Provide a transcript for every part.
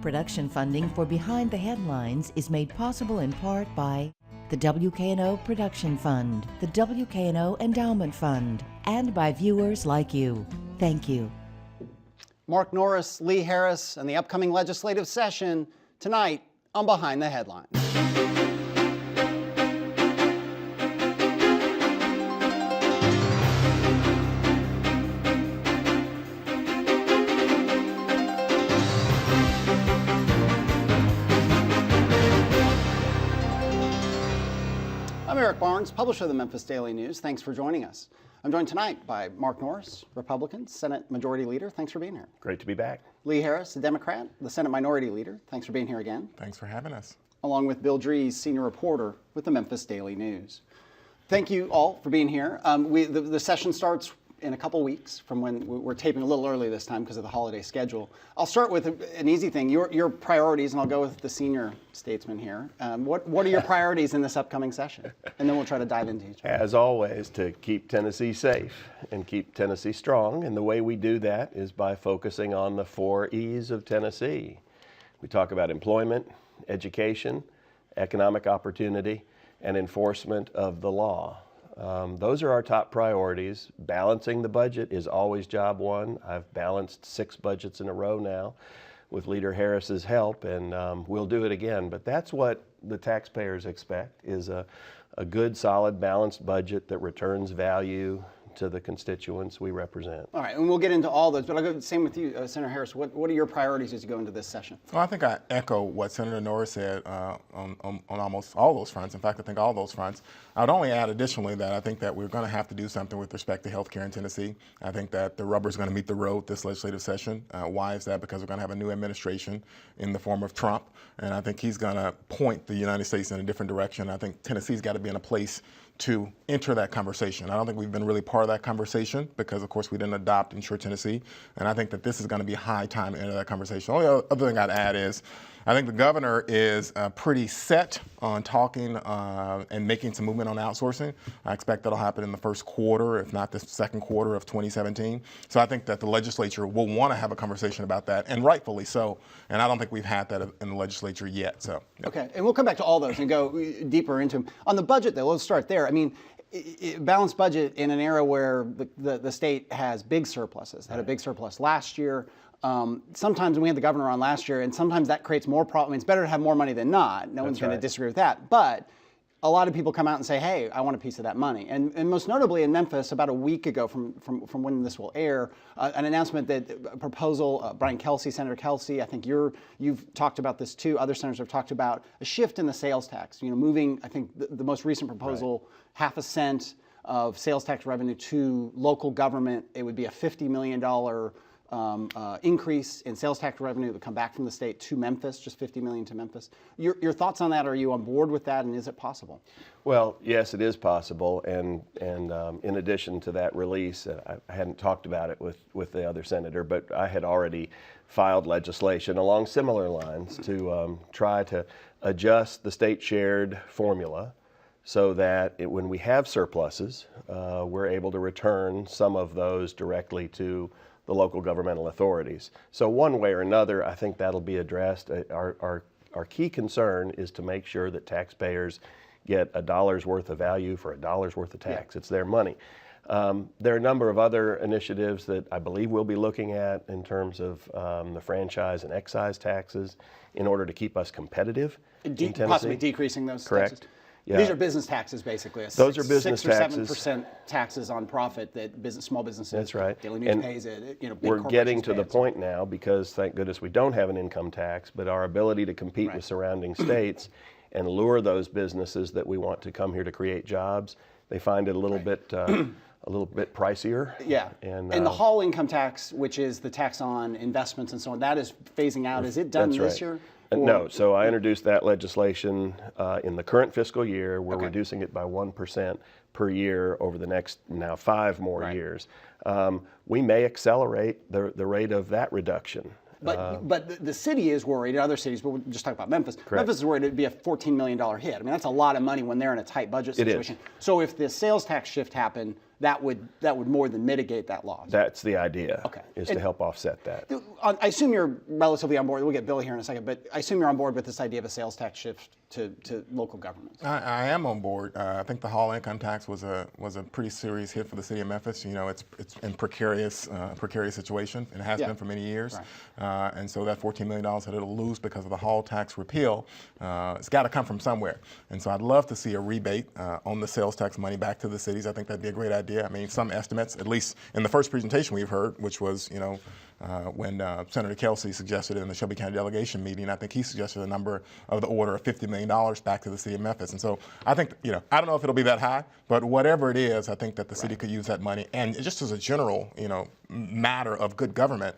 Production funding for Behind the Headlines is made possible in part by the WKNO Production Fund, the WKNO Endowment Fund, and by viewers like you. Thank you. Mark Norris, Lee Harris, and the upcoming legislative session tonight on Behind the Headlines. I'm Eric Barnes, publisher of the Memphis Daily News. Thanks for joining us. I'm joined tonight by Mark Norris, Republican, Senate Majority Leader. Thanks for being here. Great to be back. Lee Harris, a Democrat, the Senate Minority Leader. Thanks for being here again. Thanks for having us. Along with Bill Dries, Senior Reporter with the Memphis Daily News. Thank you all for being here. The session starts in a couple weeks from when we're taping a little early this time because of the holiday schedule. I'll start with an easy thing, your priorities, and I'll go with the senior statesman here. What are your priorities in this upcoming session? And then we'll try to dive into each one. As always, to keep Tennessee safe and keep Tennessee strong. And the way we do that is by focusing on the 4 E's of Tennessee. We talk about employment, education, economic opportunity, and enforcement of the law. Those are our top priorities. Balancing the budget is always job one. I've balanced 6 budgets in a row now with Leader Harris's help, and we'll do it again. But that's what the taxpayers expect, is a good, solid, balanced budget that returns value to the constituents we represent. All right, and we'll get into all those, but I'll go same with you, Senator Harris. What are your priorities as you go into this session? Well, I think I echo what Senator Norris said on almost all those fronts. In fact, I think all those fronts. I would only add additionally that I think that we're going to have to do something with respect to health care in Tennessee. I think that the rubber's going to meet the road this legislative session. Why is that? Because we're going to have a new administration in the form of Trump, and I think he's going to point the United States in a different direction. I think Tennessee's got to be in a place to enter that conversation. I don't think we've been really part of that conversation because, of course, we didn't adopt Insure Tennessee, and I think that this is going to be high time to enter that conversation. The only other thing I'd add is I think the governor is pretty set on talking and making some movement on outsourcing. I expect that'll happen in the first quarter, if not the second quarter of 2017. So I think that the legislature will want to have a conversation about that, and rightfully so. And I don't think we've had that in the legislature yet. So yeah. Okay, and we'll come back to all those and go deeper into them. On the budget, though, let's start there. I mean, balanced budget in an era where the state has big surpluses, had a big surplus last year. Sometimes we had the governor on last year, and sometimes that creates more problems. I mean, it's better to have more money than not. No one's going to disagree with that. But a lot of people come out and say, hey, I want a piece of that money. And most notably in Memphis, about a week ago from when this will air, an announcement that a proposal, Brian Kelsey, Senator Kelsey, I think you've talked about this too, other senators have talked about a shift in the sales tax, moving, I think the most recent proposal, half a cent of sales tax revenue to local government. It would be a $50 million increase in sales tax revenue that would come back from the state to Memphis, just $50 million to Memphis. Your thoughts on that? Are you on board with that, and is it possible? Well, yes, it is possible, and in addition to that release, I hadn't talked about it with the other senator, but I had already filed legislation along similar lines to try to adjust the state shared formula so that when we have surpluses, we're able to return some of those directly to the local governmental authorities. So one way or another, I think that'll be addressed. Our key concern is to make sure that taxpayers get $1 worth of value for $1 worth of tax. Yeah. It's their money. There are a number of other initiatives that I believe we'll be looking at in terms of the franchise and excise taxes in order to keep us competitive in Tennessee. Possibly decreasing those Correct. taxes. Yeah. These are business taxes, basically. Those are business 6 or taxes. 7% taxes on profit that small businesses. That's right. Daily News pays it. Big we're getting to pay the it. point now, because thank goodness we don't have an income tax, but our ability to compete with surrounding states and lure those businesses that we want to come here to create jobs, they find it a little bit pricier. Yeah. And the Hall income tax, which is the tax on investments and so on, that is phasing out. Is it done this year? No, so I introduced that legislation in the current fiscal year. We're reducing it by 1% per year over the next now 5 more years. We may accelerate the rate of that reduction. But the city is worried, and other cities, but we'll just talk about Memphis. Correct. Memphis is worried it'd be a $14 million hit. I mean, that's a lot of money when they're in a tight budget situation. It is. So if the sales tax shift happened, that would more than mitigate that loss. That's the idea. Okay. Is to help offset that. I assume you're relatively on board. We'll get Bill here in a second, but I assume you're on board with this idea of a sales tax shift to local governments. I am on board. I think the Hall income tax was a pretty serious hit for the city of Memphis. You know, it's in precarious situation, and it has been for many years. Right. And so that $14 million that it'll lose because of the Hall tax repeal, it's got to come from somewhere. And so I'd love to see a rebate on the sales tax money back to the cities. I think that'd be a great idea. I mean, some estimates, at least in the first presentation we've heard, which was, you know, when Senator Kelsey suggested it in the Shelby County delegation meeting, I think he suggested a number of the order of $50 million back to the city of Memphis. And so I think, you know, I don't know if it'll be that high, but whatever it is, I think that the city could use that money. And just as a general, you know, matter of good government,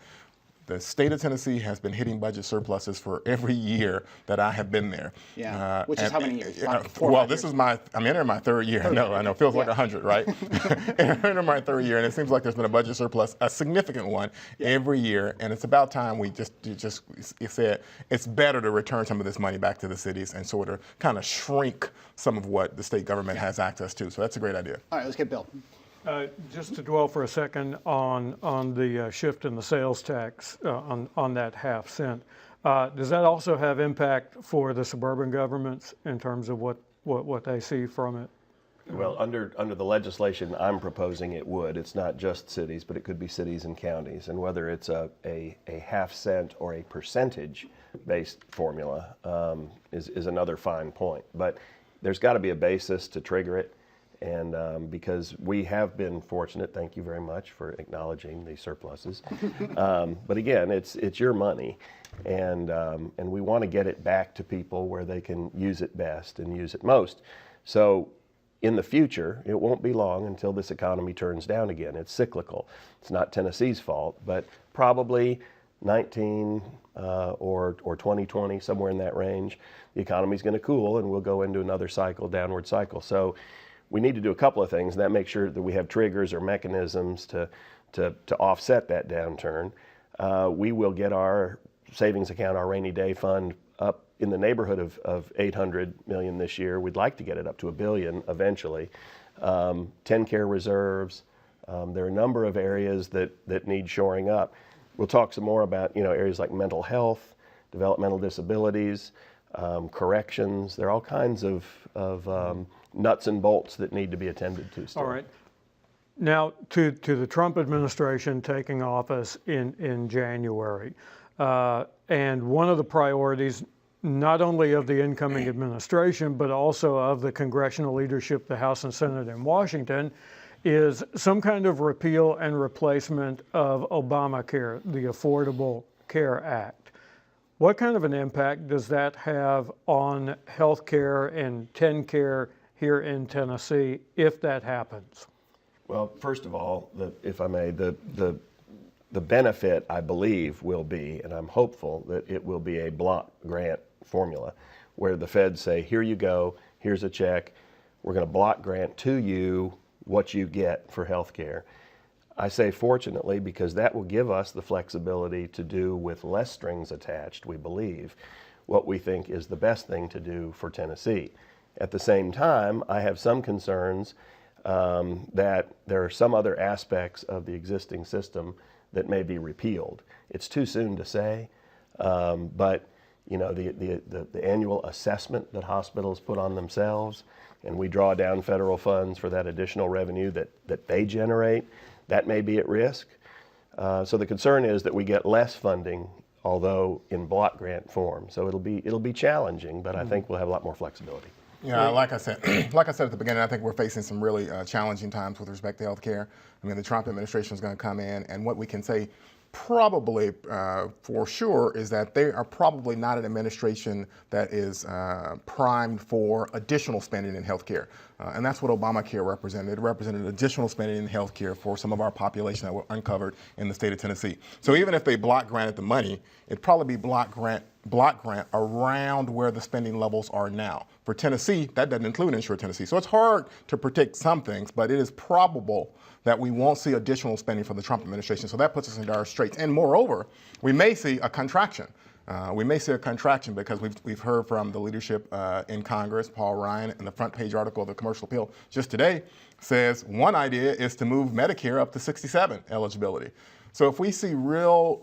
the state of Tennessee has been hitting budget surpluses for every year that I have been there. Yeah, which is how many years? I'm entering my third year. I know, feels like 100, right? I'm entering my third year, and it seems like there's been a budget surplus, a significant one, every year. And it's about time we just said it's better to return some of this money back to the cities and sort of kind of shrink some of what the state government has access to. So that's a great idea. All right, let's get Bill. Just to dwell for a second on the shift in the sales tax on that half cent, does that also have impact for the suburban governments in terms of what they see from it? Well, under the legislation I'm proposing, it would. It's not just cities, but it could be cities and counties. And whether it's a half cent or a percentage-based formula is another fine point. But there's got to be a basis to trigger it. And because we have been fortunate, thank you very much for acknowledging the surpluses. But again, it's your money, and we want to get it back to people where they can use it best and use it most. So in the future, it won't be long until this economy turns down again. It's cyclical. It's not Tennessee's fault, but probably 19 or 2020, somewhere in that range, the economy's going to cool and we'll go into another cycle, downward cycle. So we need to do a couple of things, and that make sure that we have triggers or mechanisms to offset that downturn. We will get our savings account, our rainy day fund, up in the neighborhood of $800 million this year. We'd like to get it up to $1 billion eventually. TennCare reserves. There are a number of areas that need shoring up. We'll talk some more about areas like mental health, developmental disabilities, corrections. There are all kinds of nuts and bolts that need to be attended to still. All right. Now, to the Trump administration taking office in January, and one of the priorities, not only of the incoming administration, but also of the congressional leadership, the House and Senate in Washington, is some kind of repeal and replacement of Obamacare, the Affordable Care Act. What kind of an impact does that have on health care and TennCare here in Tennessee if that happens? Well, first of all, if I may, the benefit, I believe, will be, and I'm hopeful that it will be a block grant formula where the feds say, here you go, here's a check, we're going to block grant to you what you get for health care. I say fortunately because that will give us the flexibility to do with less strings attached, we believe, what we think is the best thing to do for Tennessee. At the same time, I have some concerns that there are some other aspects of the existing system that may be repealed. It's too soon to say, but the annual assessment that hospitals put on themselves, and we draw down federal funds for that additional revenue that they generate, that may be at risk. So the concern is that we get less funding, although in block grant form. So it'll be challenging, but I think we'll have a lot more flexibility. Yeah, like I said at the beginning, I think we're facing some really challenging times with respect to health care. I mean, the Trump administration is going to come in, and what we can say probably for sure is that they are probably not an administration that is primed for additional spending in health care. And that's what Obamacare represented. It represented additional spending in health care for some of our population that were uncovered in the state of Tennessee. So even if they block granted the money, it'd probably be block grant around where the spending levels are now. For Tennessee, that doesn't include Insure Tennessee. So it's hard to predict some things, but it is probable that we won't see additional spending from the Trump administration. So that puts us in dire straits. And moreover, we may see a contraction. We may see a contraction because we've heard from the leadership in Congress, Paul Ryan, in the front page article of the Commercial Appeal just today, says one idea is to move Medicare up to 67 eligibility. So if we see real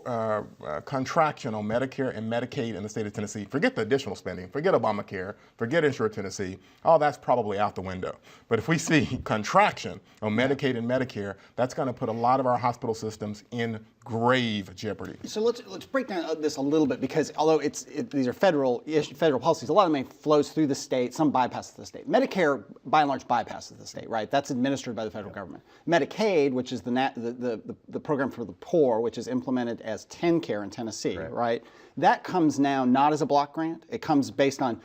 contraction on Medicare and Medicaid in the state of Tennessee, forget the additional spending, forget Obamacare, forget Insure Tennessee, all that's probably out the window. But if we see contraction on Medicaid and Medicare, that's going to put a lot of our hospital systems in grave jeopardy. So let's break down this a little bit, because although these are federal policies, a lot of money flows through the state, some bypasses the state. Medicare, by and large, bypasses the state, right? That's administered by the federal government. Medicaid, which is the program for the poor, which is implemented as TennCare in Tennessee, right? That comes now not as a block grant. It comes based on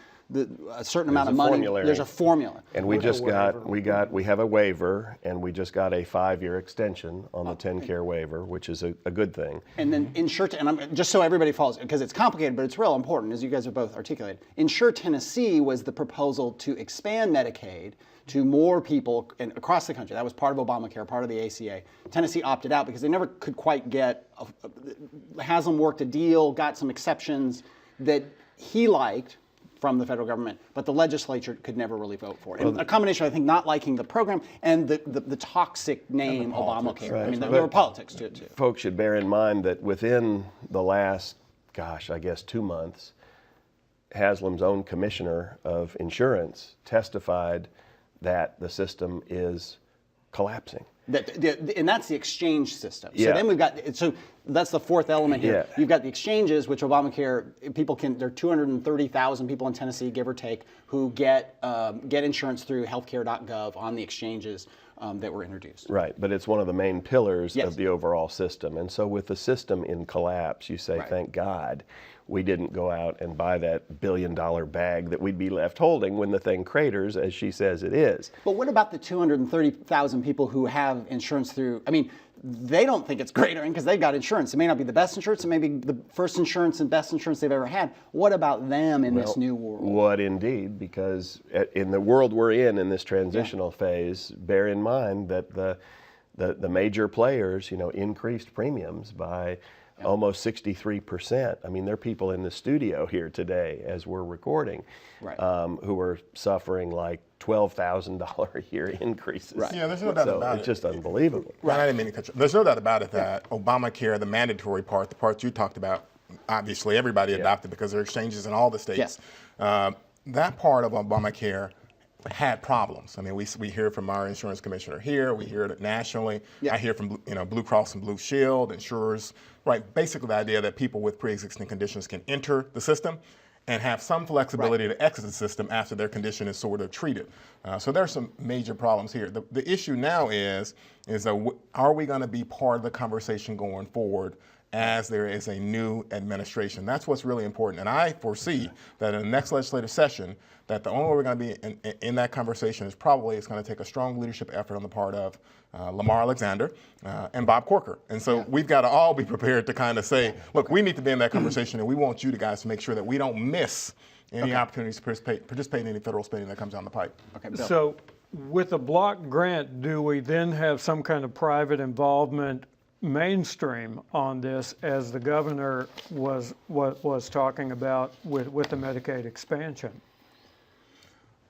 a certain amount of money. Formulary. There's a formula. And we have a waiver, and we just got a 5-year extension on the TennCare waiver, which is a good thing. And then Insure, and just so everybody follows, because it's complicated, but it's real important, as you guys have both articulated. Insure Tennessee was the proposal to expand Medicaid to more people across the country. That was part of Obamacare, part of the ACA. Tennessee opted out because they never could quite get, Haslam worked a deal, got some exceptions that he liked from the federal government, but the legislature could never really vote for it. And a combination, I think, not liking the program and the toxic name Obamacare. Right. I mean, there were politics to it too. Folks should bear in mind that within the last, 2 months, Haslam's own commissioner of insurance testified that the system is collapsing. And that's the exchange system. So Yeah. then we've got, so that's the fourth element here. Yeah. You've got the exchanges, which Obamacare, there are 230,000 people in Tennessee, give or take, who get insurance through healthcare.gov on the exchanges that were introduced. Right, but it's one of the main pillars Yes. of the overall system. And so with the system in collapse, you say, Right. thank God we didn't go out and buy that billion-dollar bag that we'd be left holding when the thing craters, as she says it is. But what about the 230,000 people who have insurance through, I mean, they don't think it's cratering because they've got insurance. It may not be the best insurance, it may be the first insurance and best insurance they've ever had. What about them in this new world? What indeed, because in the world we're in this transitional phase, bear in mind that the major players, increased premiums by almost 63%. I mean, there are people in the studio here today as we're recording who are suffering like $12,000 a year increases. Right. Yeah, there's no doubt about it's it. just unbelievable. Right, I didn't mean to cut you. There's no doubt about it that Obamacare, the mandatory part, the part you talked about, obviously everybody adopted because there are exchanges in all the states. Yes. That part of Obamacare had problems. I mean, we hear from our insurance commissioner here, we hear it nationally. Yeah. I hear from Blue Cross and Blue Shield, insurers, right? Basically the idea that people with pre-existing conditions can enter the system and have some flexibility to exit the system after their condition is sort of treated. So there's some major problems here. The issue now is are we going to be part of the conversation going forward as there is a new administration? That's what's really important. And I foresee that in the next legislative session, that the only way we're going to be in that conversation is probably it's going to take a strong leadership effort on the part of Lamar Alexander and Bob Corker. And so we've got to all be prepared to kind of say, look, we need to be in that conversation, and we want you guys to make sure that we don't miss any opportunities to participate in any federal spending that comes down the pipe. Okay, Bill. So with a block grant, do we then have some kind of private involvement mainstream on this, as the governor was talking about with the Medicaid expansion?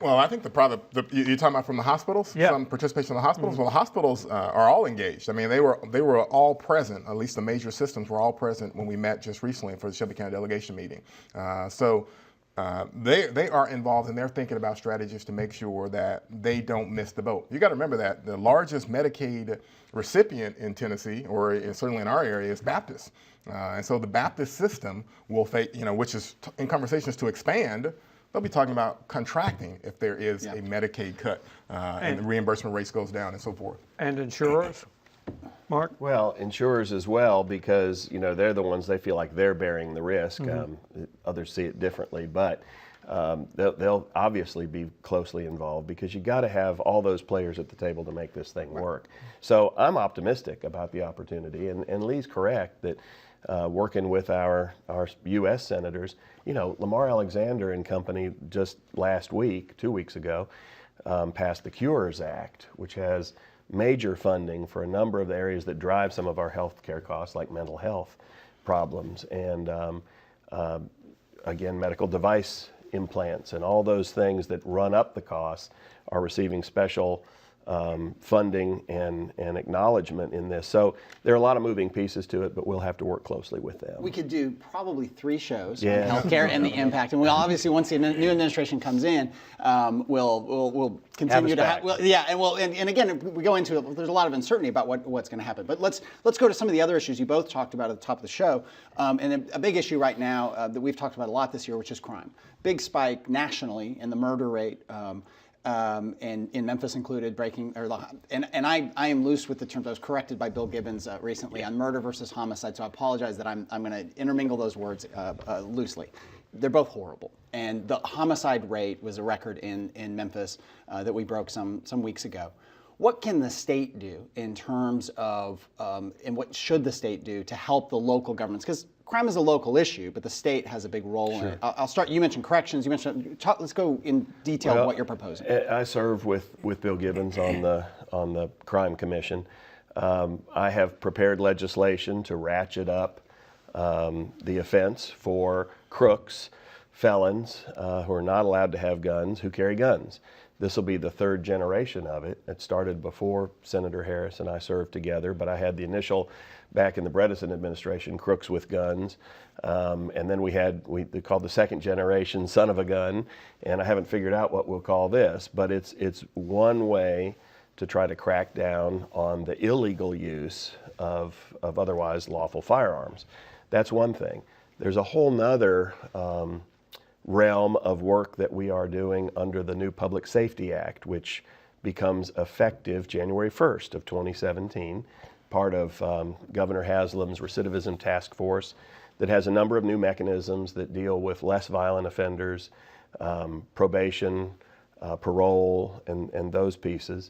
Well, I think you're talking about from the hospitals? Yeah. Some participation in the hospitals? Well, the hospitals are all engaged. I mean, they were all present, at least the major systems were all present when we met just recently for the Shelby County delegation meeting. So they are involved, and they're thinking about strategies to make sure that they don't miss the boat. You got to remember that the largest Medicaid recipient in Tennessee, or certainly in our area, is Baptist. And so the Baptist system will face, which is in conversations to expand. They'll be talking about contracting if there is a Medicaid cut and the reimbursement rates goes down and so forth. And insurers? Mark? Well, insurers as well, because they're the ones, they feel like they're bearing the risk. Others see it differently, but they'll obviously be closely involved, because you got to have all those players at the table to make this thing work. So I'm optimistic about the opportunity, and Lee's correct that working with our U.S. senators, Lamar Alexander and company just last week, 2 weeks ago, passed the Cures Act, which has major funding for a number of the areas that drive some of our health care costs, like mental health problems. And again, medical device implants and all those things that run up the costs are receiving special funding and acknowledgement in this. So there are a lot of moving pieces to it, but we'll have to work closely with them. We could do probably 3 shows Yeah. on healthcare and the impact, and we'll obviously, once the new administration comes in, we'll continue to have, and again, we go into it. There's a lot of uncertainty about what's going to happen. But let's go to some of the other issues you both talked about at the top of the show, and a big issue right now that we've talked about a lot this year, which is crime. Big spike nationally in the murder rate. And in Memphis included, and I am loose with the terms. I was corrected by Bill Gibbons recently on murder versus homicide, so I apologize that I'm going to intermingle those words loosely. They're both horrible, and the homicide rate was a record in Memphis that we broke some weeks ago. What can the state do in terms of, and what should the state do to help the local governments? Because crime is a local issue, but the state has a big role in it. I'll start. You mentioned corrections. Let's go in detail what you're proposing. I serve with Bill Gibbons on the Crime Commission. I have prepared legislation to ratchet up the offense for crooks, felons who are not allowed to have guns, who carry guns. This will be the 3rd generation of it. It started before Senator Harris and I served together, but I had the initial, back in the Bredesen administration, crooks with guns. And then we called the 2nd generation son of a gun, and I haven't figured out what we'll call this, but it's one way to try to crack down on the illegal use of otherwise lawful firearms. That's one thing. There's a whole nother realm of work that we are doing under the new Public Safety Act, which becomes effective January 1st of 2017, part of Governor Haslam's recidivism task force that has a number of new mechanisms that deal with less violent offenders, probation, parole, and those pieces.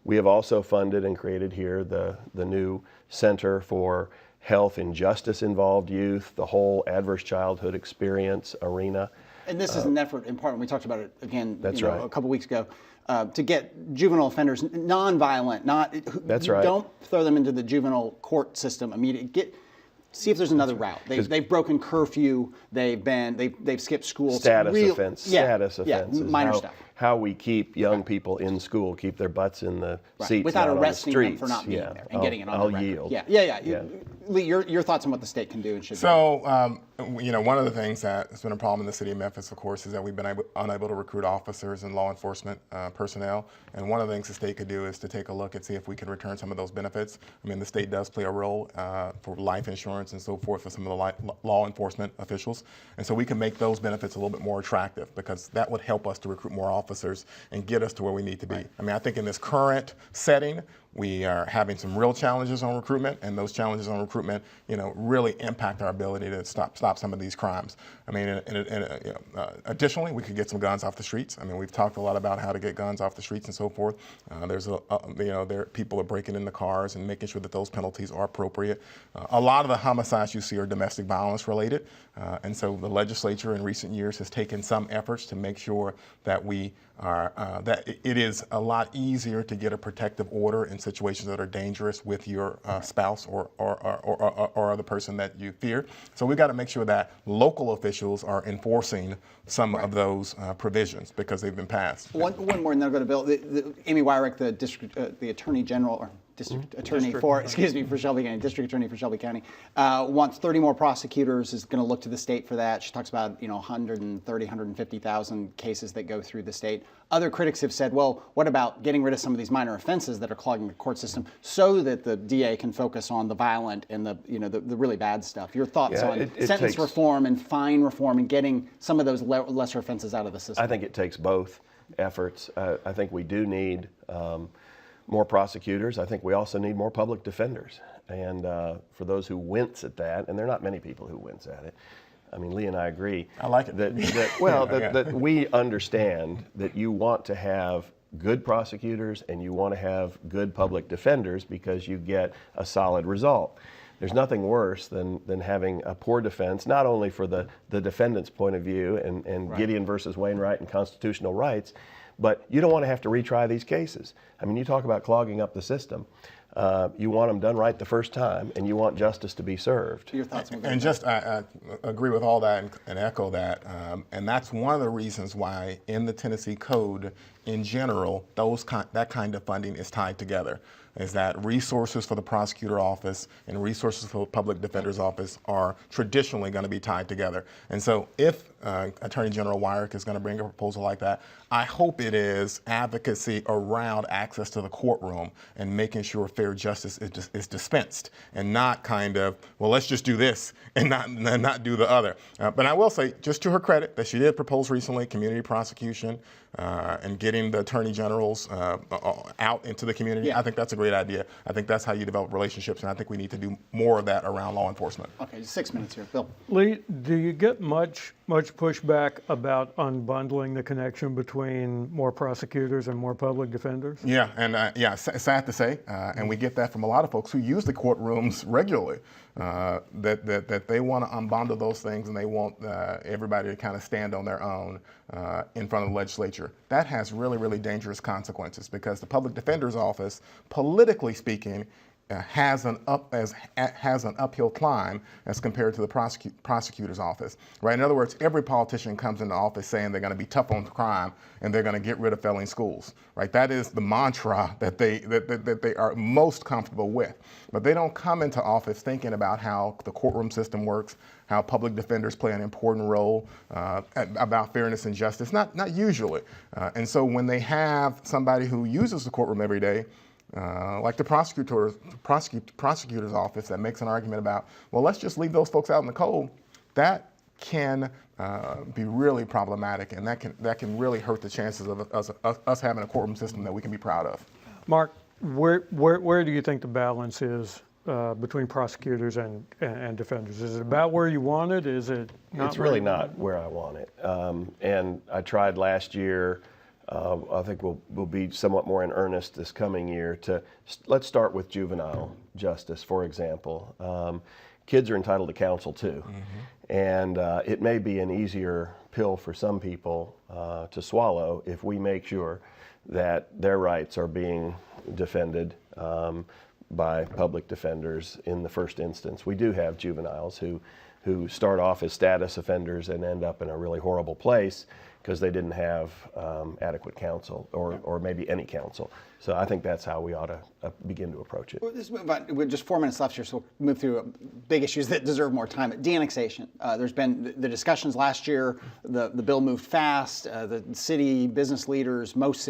We have also funded and created here the new Center for Health and Justice Involved Youth, the whole adverse childhood experience arena. And this is an effort, in part, and we talked about it again That's a right. couple weeks ago, to get juvenile offenders nonviolent, That's right. Don't throw them into the juvenile court system immediately. See if there's another route. They've broken curfew. They've skipped school. Status offenses. Minor stuff. How we keep young people in school, keep their butts in the seats, without not arresting on the them streets. for not being there and getting it on I'll the record. yield. Yeah. Lee, your thoughts on what the state can do and should do. So, one of the things that's been a problem in the city of Memphis, of course, is that we've been unable to recruit officers and law enforcement personnel. And one of the things the state could do is to take a look and see if we can return some of those benefits. I mean, the state does play a role for life insurance and so forth for some of the law enforcement officials. And so we can make those benefits a little bit more attractive, because that would help us to recruit more officers and get us to where we need to be. I mean, I think in this current setting, we are having some real challenges on recruitment, and those challenges on recruitment, really impact our ability to stop some of these crimes. I mean, additionally, we could get some guns off the streets. I mean, we've talked a lot about how to get guns off the streets and so forth. People are breaking into cars and making sure that those penalties are appropriate. A lot of the homicides you see are domestic violence related, and so the legislature in recent years has taken some efforts to make sure that that it is a lot easier to get a protective order in situations that are dangerous with your spouse or other person that you fear. So we've got to make sure that local officials are enforcing some of those provisions, because they've been passed. One more, and then I'll go to Bill. Amy Wyrick, the Attorney General, or District Attorney for Shelby County, District Attorney for Shelby County, wants 30 more prosecutors, is going to look to the state for that. She talks about 150,000 cases that go through the state. Other critics have said, well, what about getting rid of some of these minor offenses that are clogging the court system so that the DA can focus on the violent and the really bad stuff? Your thoughts on sentence reform and fine reform and getting some of those lesser offenses out of the system? I think it takes both efforts. I think we do need more prosecutors. I think we also need more public defenders. And for those who wince at that, and there are not many people who wince at it, I mean, Lee and I agree. I like it. That we understand that you want to have good prosecutors and you want to have good public defenders because you get a solid result. There's nothing worse than having a poor defense, not only for the defendant's point of view and right. Gideon versus Wainwright and constitutional rights, but you don't want to have to retry these cases. I mean, you talk about clogging up the system. You want them done right the first time, and you want justice to be served. Your thoughts on And just, I agree with all that and echo that. And that's one of the reasons why in the Tennessee Code, in general, that kind of funding is tied together. Is that resources for the prosecutor office and resources for the public defender's office are traditionally going to be tied together. And so if Attorney General Wyrick is going to bring a proposal like that, I hope it is advocacy around access to the courtroom and making sure fair justice is dispensed, and not kind of, well, let's just do this and not do the other. But I will say, just to her credit, that she did propose recently community prosecution and getting the attorney generals out into the community. Yeah. I think that's a great idea. I think that's how you develop relationships, and I think we need to do more of that around law enforcement. Okay, 6 minutes here, Bill. Lee, do you get much pushback about unbundling the connection between more prosecutors and more public defenders? Yeah, and sad to say, and we get that from a lot of folks who use the courtrooms regularly, that they want to unbundle those things and they want everybody to kind of stand on their own in front of the legislature. That has really, really dangerous consequences, because the public defender's office, politically speaking, has an uphill climb as compared to the prosecutor's office, right? In other words, every politician comes into office saying they're going to be tough on crime and they're going to get rid of failing schools, right? That is the mantra that they are most comfortable with. But they don't come into office thinking about how the courtroom system works, how public defenders play an important role, about fairness and justice. Not usually. And so when they have somebody who uses the courtroom every day, like the prosecutor's office, that makes an argument about, well, let's just leave those folks out in the cold, that can be really problematic, and that can really hurt the chances of us having a courtroom system that we can be proud of. Mark, where do you think the balance is between prosecutors and defenders? Is it about where you want it? Is it not? It's really not where I want it. And I tried last year. I think we'll be somewhat more in earnest this coming year let's start with juvenile justice, for example. Kids are entitled to counsel too. Mm-hmm. And it may be an easier pill for some people to swallow if we make sure that their rights are being defended by public defenders in the first instance. We do have juveniles who start off as status offenders and end up in a really horrible place because they didn't have adequate counsel or maybe any counsel. So I think that's how we ought to begin to approach it. Let's move on. We're just 4 minutes left here, so we'll move through big issues that deserve more time. De-annexation. There's been the discussions last year. The bill moved fast. The city business leaders, most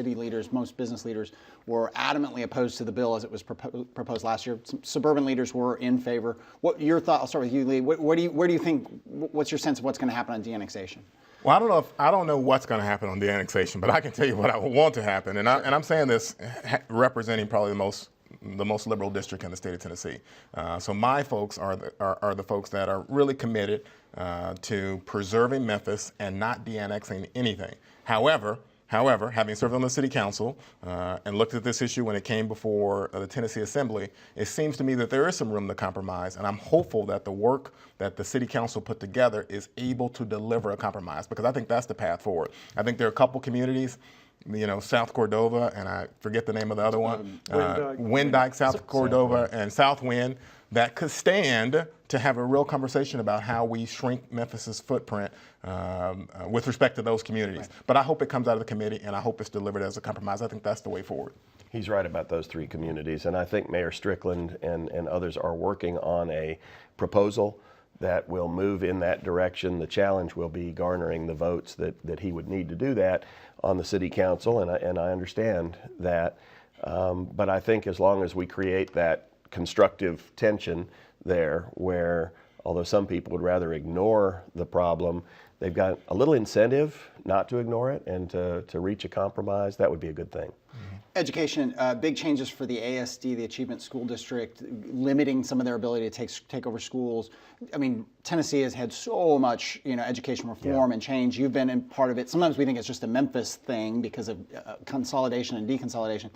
business leaders were adamantly opposed to the bill as it was proposed last year. Some suburban leaders were in favor. What your thought? I'll start with you, Lee. Where do you think? What's your sense of what's going to happen on de-annexation? Well, I don't know what's going to happen on the annexation, but I can tell you what I want to happen, and I'm saying this representing probably the most liberal district in the state of Tennessee. So my folks are the folks that are really committed to preserving Memphis and not de-annexing anything. However, having served on the city council and looked at this issue when it came before the Tennessee Assembly, it seems to me that there is some room to compromise, and I'm hopeful that the work that the city council put together is able to deliver a compromise, because I think that's the path forward. I think there are a couple communities, South Cordova, and I forget the name of the other one, Winddyke, South Cordova, and South Wind, that could stand to have a real conversation about how we shrink Memphis's footprint with respect to those communities. Right. But I hope it comes out of the committee, and I hope it's delivered as a compromise. I think that's the way forward. He's right about those three communities, and I think Mayor Strickland and others are working on a proposal that will move in that direction. The challenge will be garnering the votes that he would need to do that on the city council, and I understand that. But I think as long as we create that constructive tension there, where although some people would rather ignore the problem, they've got a little incentive not to ignore it and to reach a compromise, that would be a good thing. Education, big changes for the ASD, the Achievement School District, limiting some of their ability to take over schools. I mean, Tennessee has had so much, education reform and change. You've been in part of it. Sometimes we think it's just a Memphis thing because of consolidation and deconsolidation.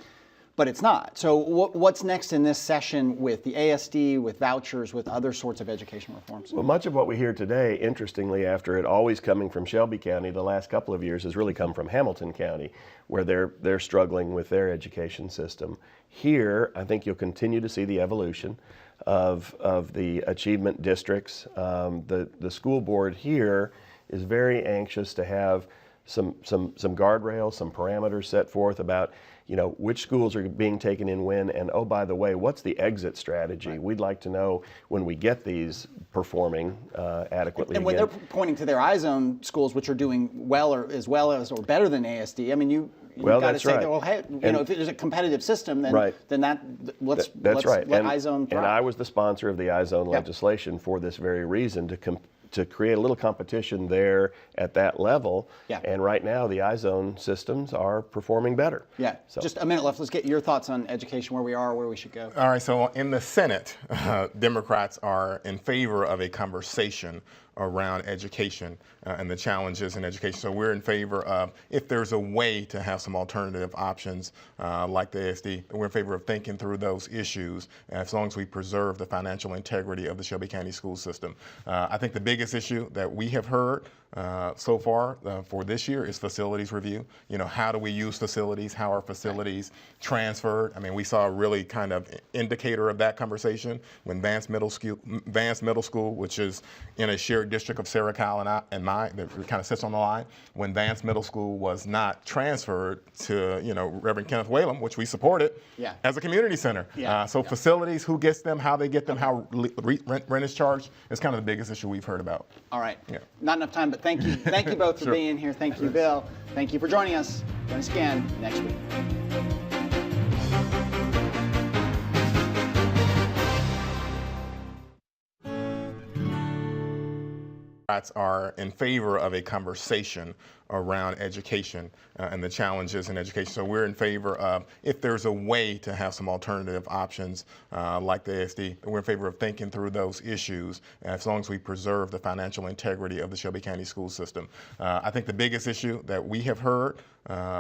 but it's not. So what's next in this session with the ASD, with vouchers, with other sorts of education reforms? Well, much of what we hear today, interestingly, after it always coming from Shelby County, the last couple of years has really come from Hamilton County, where they're struggling with their education system. Here, I think you'll continue to see the evolution of the achievement districts. The school board here is very anxious to have some guardrails, some parameters set forth about, you know, which schools are being taken in when, and oh, by the way, what's the exit strategy? Right. We'd like to know when we get these performing adequately. And when they're pointing to their iZone schools, which are doing well or better than ASD, I mean, you've got to say, right. Well, hey, if there's a competitive system, then right. then let's right. let iZone thrive. And I was the sponsor of the iZone legislation for this very reason, to create a little competition there at that level. Yeah. And right now, the iZone systems are performing better. Yeah. So. Just a minute left. Let's get your thoughts on education, where we are, where we should go. All right. So in the Senate, Democrats are in favor of a conversation around education and the challenges in education. So we're in favor of, if there's a way to have some alternative options like the ASD, we're in favor of thinking through those issues as long as we preserve the financial integrity of the Shelby County school system. I think the biggest issue that we have heard so far for this year is facilities review. You know, how do we use facilities? How are facilities transferred? I mean, we saw a really kind of indicator of that conversation when Vance Middle School, which is in a shared district of Sarah Kyle and mine, that kind of sits on the line, when Vance Middle School was not transferred to, Reverend Kenneth Whalum, which we supported as a community center. Facilities, who gets them, how they get them, how rent is charged, is kind of the biggest issue we've heard about. All right. Yeah. Not enough time, but thank you both for being here. Thank you, Bill. Thank you for joining us. Join us again next week. Are in favor of a conversation around education and the challenges in education. So we're in favor of, if there's a way to have some alternative options like the ASD, we're in favor of thinking through those issues as long as we preserve the financial integrity of the Shelby County school system. I think the biggest issue that we have heard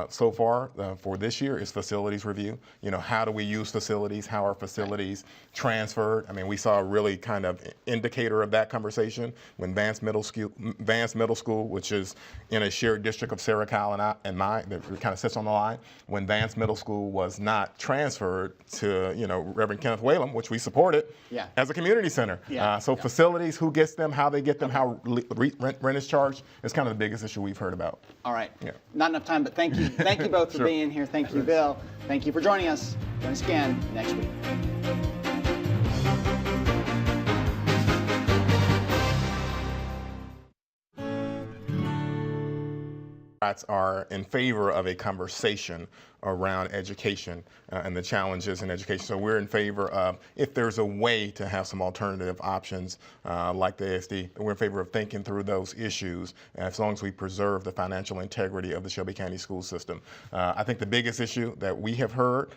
so far for this year is facilities review. You know, how do we use facilities? How are facilities transferred? I mean, we saw a really kind of indicator of that conversation when Vance Middle School, which is in a shared district of Sarah Kyle and mine, that kind of sits on the line, when Vance Middle School was not transferred to, Reverend Kenneth Whalum, which we supported as a community center. Facilities, who gets them, how they get them, how rent is charged, is kind of the biggest issue we've heard about. All right. Not enough time, but thank you both for being here. Thank you, Bill. Thank you for joining us. Join us again next week. Are in favor of a conversation around education and the challenges in education. So we're in favor of, if there's a way to have some alternative options like the ASD, we're in favor of thinking through those issues as long as we preserve the financial integrity of the Shelby County school system. I think the biggest issue that we have heard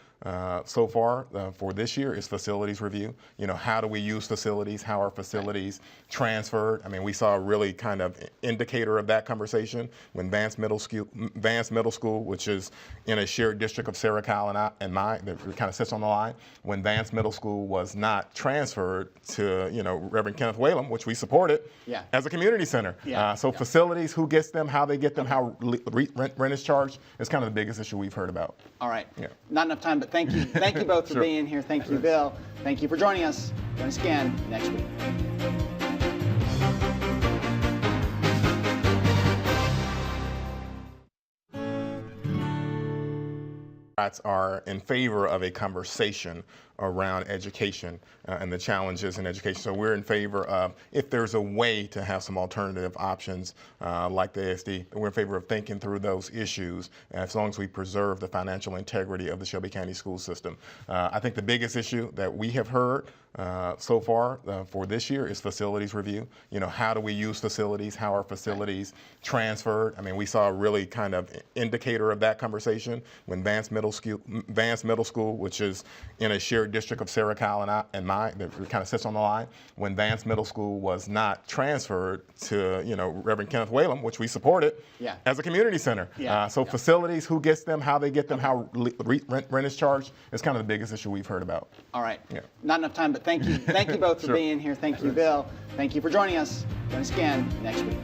so far for this year is facilities review. You know, how do we use facilities? How are facilities transferred? I mean, we saw a really kind of indicator of that conversation when Vance Middle School, which is in a shared district of Sarah Kyle and mine, that kind of sits on the line, when Vance Middle School was not transferred to, Reverend Kenneth Whalum, which we supported as a community center. Facilities, who gets them, how they get them, how rent is charged, is kind of the biggest issue we've heard about. All right. Not enough time, but thank you both for being here. Thank you, Bill. Thank you for joining us. Join us again next week. Are in favor of a conversation around education and the challenges in education. So we're in favor of, if there's a way to have some alternative options like the ASD, we're in favor of thinking through those issues as long as we preserve the financial integrity of the Shelby County school system. I think the biggest issue that we have heard so far for this year is facilities review. You know, how do we use facilities? How are facilities transferred? I mean, we saw a really kind of indicator of that conversation when Vance Middle School, which is in a shared third district of Sarah Kyle and mine, that kind of sits on the line, when Vance Middle School was not transferred to, Reverend Kenneth Whalum, which we supported as a community center. Facilities, who gets them, how they get them, how rent is charged, is kind of the biggest issue we've heard about. All right. Not enough time, but thank you both for being here. Thank you, Bill. Thank you for joining us. Join us again next week.